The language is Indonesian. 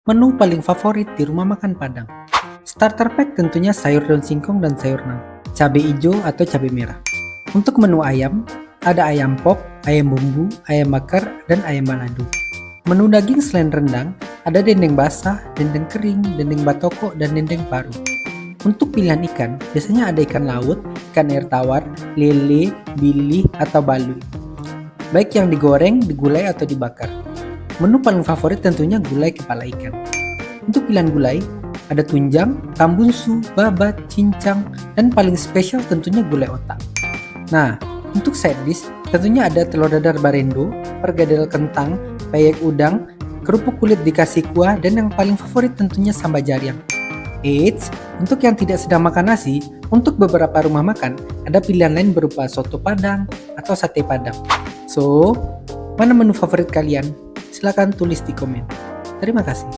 Menu paling favorit di rumah makan Padang. Starter pack tentunya sayur daun singkong dan sayur nang, cabai hijau atau cabai merah. Untuk menu ayam, ada ayam pop, ayam bumbu, ayam bakar, dan ayam balado. Menu daging selain rendang, ada dendeng basah, dendeng kering, dendeng batoko, dan dendeng paru. Untuk pilihan ikan, biasanya ada ikan laut, ikan air tawar, lele, bili, atau balui. Baik yang digoreng, digulai, atau dibakar. Menu paling favorit tentunya gulai kepala ikan. Untuk pilihan gulai, ada tunjang, tambunsu, babat, cincang, dan paling spesial tentunya gulai otak. Nah, untuk side dish, tentunya ada telur dadar barendo, perkedel kentang, peyek udang, kerupuk kulit dikasih kuah, dan yang paling favorit tentunya sambal jariang. Eits, untuk yang tidak sedang makan nasi, untuk beberapa rumah makan, ada pilihan lain berupa soto Padang atau sate Padang. So, mana menu favorit kalian? Silahkan tulis di komen. Terima kasih.